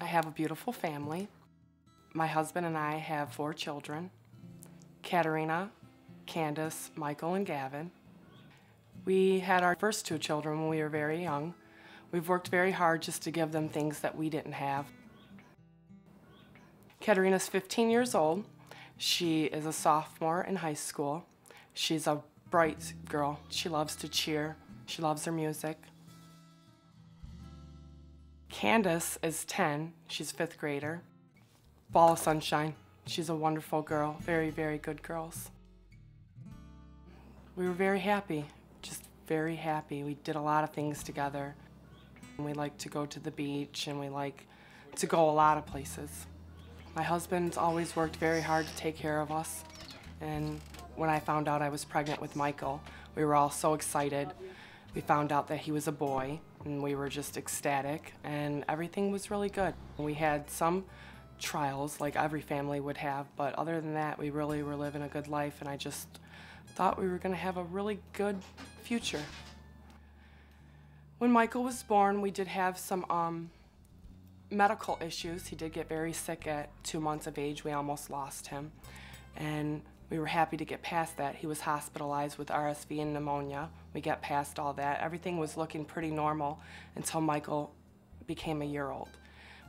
I have a beautiful family. My husband and I have 4 children: Katerina, Candace, Michael, and Gavin. We had our first 2 children when we were very young. We've worked very hard just to give them things that we didn't have. Katerina's 15 years old. She is a sophomore in high school. She's a bright girl. She loves to cheer. She loves her music. Candace is 10. She's a 5th grader. Ball of sunshine. She's a wonderful girl. Very, very good girls. We were very happy, just very happy. We did a lot of things together. We like to go to the beach, and we like to go a lot of places. My husband's always worked very hard to take care of us. And when I found out I was pregnant with Michael, we were all so excited. We found out that he was a boy, and we were just ecstatic, and everything was really good. We had some trials like every family would have, but other than that, we really were living a good life, and I just thought we were going to have a really good future. When Michael was born, we did have some medical issues. He did get very sick at 2 months of age. We almost lost him, and we were happy to get past that. He was hospitalized with RSV and pneumonia. We got past all that. Everything was looking pretty normal until Michael became a year old.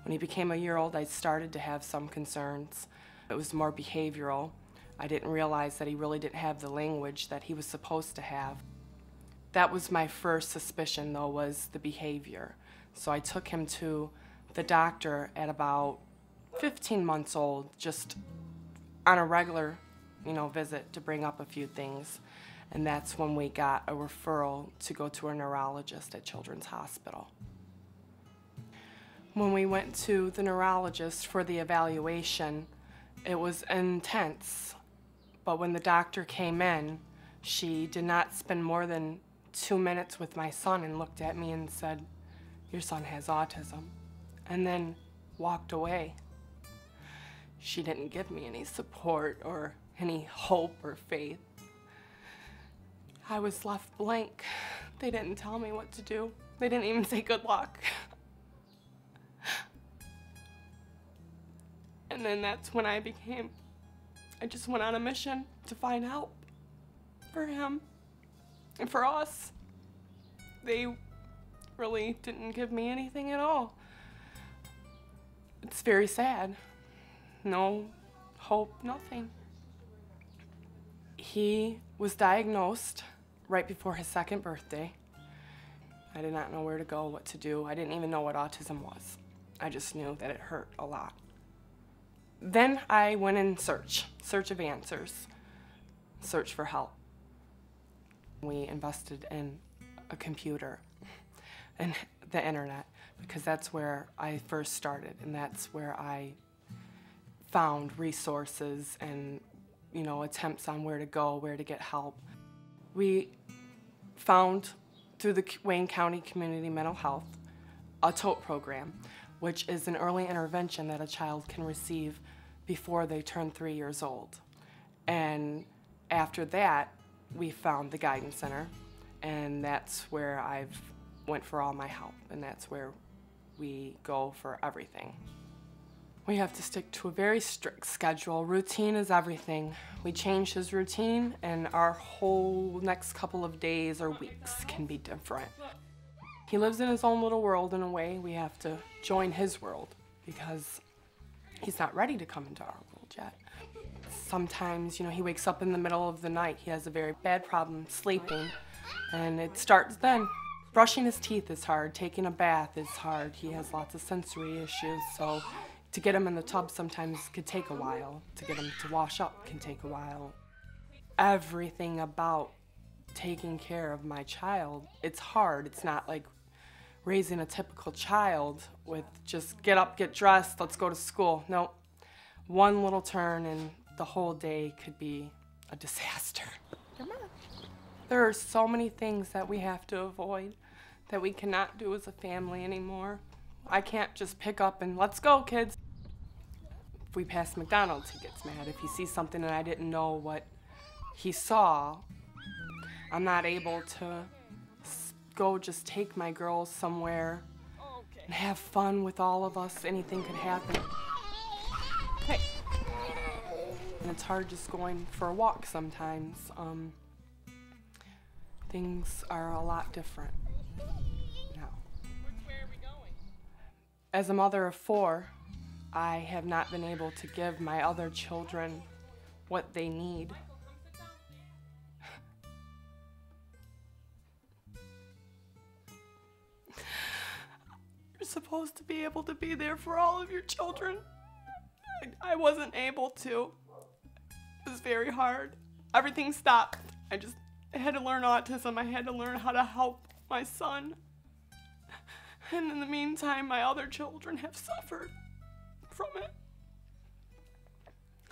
When he became a year old, I started to have some concerns. It was more behavioral. I didn't realize that he really didn't have the language that he was supposed to have. That was my first suspicion, though, was the behavior. So I took him to the doctor at about 15 months old, just on a regular visit to bring up a few things. And that's when we got a referral to go to a neurologist at Children's Hospital. When we went to the neurologist for the evaluation, it was intense. But when the doctor came in, she did not spend more than 2 minutes with my son and looked at me and said, "Your son has autism," and then walked away. She didn't give me any support or any hope or faith. I was left blank. They didn't tell me what to do. They didn't even say good luck. And then that's when I just went on a mission to find help for him and for us. They really didn't give me anything at all. It's very sad. No hope, nothing. He was diagnosed right before his 2nd birthday. I did not know where to go, what to do. I didn't even know what autism was. I just knew that it hurt a lot. Then I went in search of answers, search for help. We invested in a computer and the internet, because that's where I first started, and that's where I found resources and attempts on where to go, where to get help. We found through the Wayne County Community Mental Health a TOTE program, which is an early intervention that a child can receive before they turn 3 years old. And after that, we found the Guidance Center, and that's where I've went for all my help, and that's where we go for everything. We have to stick to a very strict schedule. Routine is everything. We change his routine, and our whole next couple of days or weeks can be different. He lives in his own little world in a way. We have to join his world because he's not ready to come into our world yet. Sometimes, he wakes up in the middle of the night. He has a very bad problem sleeping, and it starts then. Brushing his teeth is hard. Taking a bath is hard. He has lots of sensory issues, so to get him in the tub sometimes could take a while. To get him to wash up can take a while. Everything about taking care of my child, it's hard. It's not like raising a typical child with just get up, get dressed, let's go to school. No, one little turn and the whole day could be a disaster. Come on. There are so many things that we have to avoid that we cannot do as a family anymore. I can't just pick up and let's go, kids. If we pass McDonald's, he gets mad. If he sees something and I didn't know what he saw, I'm not able to go just take my girls somewhere and have fun with all of us. Anything could happen. Hey. And it's hard just going for a walk sometimes. Things are a lot different now. Which way are we going? As a mother of 4, I have not been able to give my other children what they need. You're supposed to be able to be there for all of your children. I wasn't able to. It was very hard. Everything stopped. I had to learn autism. I had to learn how to help my son. And in the meantime, my other children have suffered from it.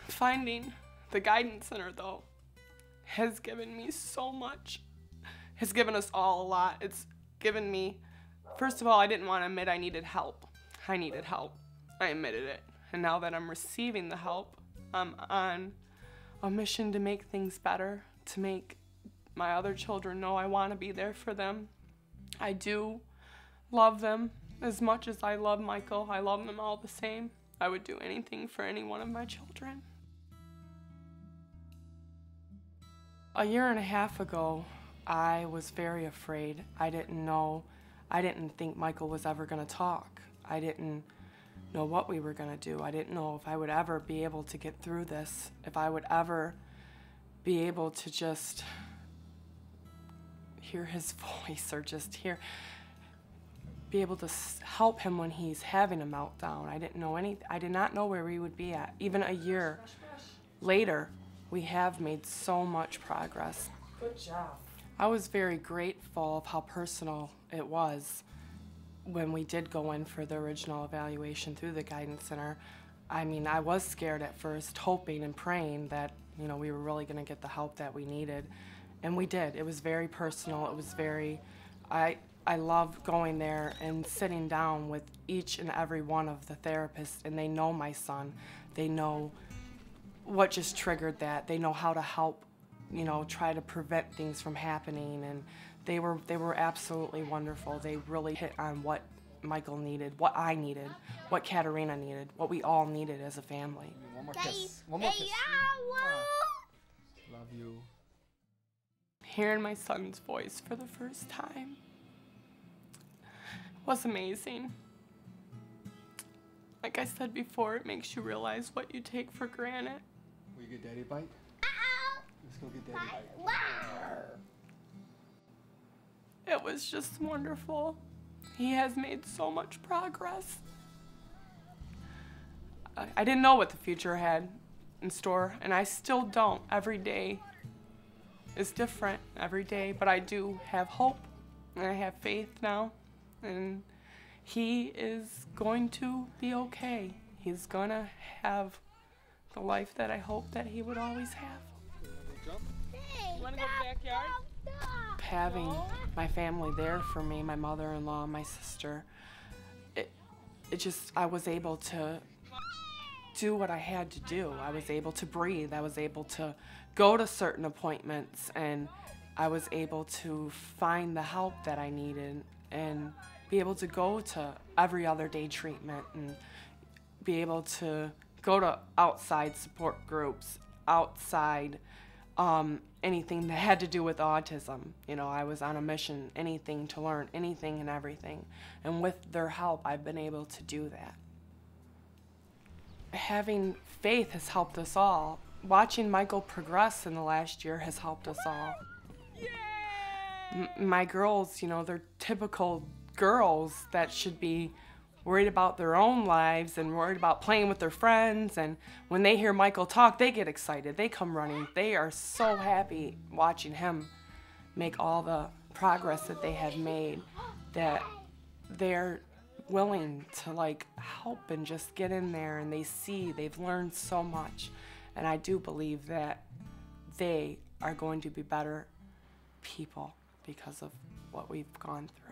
Finding the guidance center, though, has given me so much. Has given us all a lot. It's given me, first of all, I didn't want to admit I needed help. I needed help. I admitted it. And now that I'm receiving the help, I'm on a mission to make things better, to make my other children know I want to be there for them. I do love them as much as I love Michael. I love them all the same. I would do anything for any one of my children. A year and a half ago, I was very afraid. I didn't think Michael was ever going to talk. I didn't know what we were going to do. I didn't know if I would ever be able to get through this, if I would ever be able to just hear his voice or just be able to help him when he's having a meltdown. I did not know where we would be at. Even a year later, we have made so much progress. Good job. I was very grateful of how personal it was when we did go in for the original evaluation through the guidance center. I mean, I was scared at first, hoping and praying that, we were really gonna get the help that we needed. And we did. It was very personal. It was very, I love going there and sitting down with each and every one of the therapists, and they know my son. They know what just triggered that. They know how to help, try to prevent things from happening, and they were absolutely wonderful. They really hit on what Michael needed, what I needed, what Katerina needed, what we all needed as a family. One more kiss. One more kiss. Love you. Hearing my son's voice for the first time was amazing. Like I said before, it makes you realize what you take for granted. Will you get daddy a bite? Let's go get daddy a bite. It was just wonderful. He has made so much progress. I didn't know what the future had in store, and I still don't. Every day is different every day, but I do have hope, and I have faith now, and he is going to be okay. He's gonna have the life that I hope that he would always have. You want to go to the backyard? Having my family there for me, my mother-in-law, my sister, I was able to do what I had to do. I was able to breathe. I was able to go to certain appointments, and I was able to find the help that I needed and be able to go to every other day treatment and be able to go to outside support groups, outside anything that had to do with autism. I was on a mission, anything to learn, anything and everything. And with their help, I've been able to do that. Having faith has helped us all. Watching Michael progress in the last year has helped us all. My girls, they're typical girls that should be worried about their own lives and worried about playing with their friends, and when they hear Michael talk, they get excited. They come running. They are so happy watching him make all the progress that they have made, that they're willing to help and just get in there, and they've learned so much, and I do believe that they are going to be better people because of what we've gone through.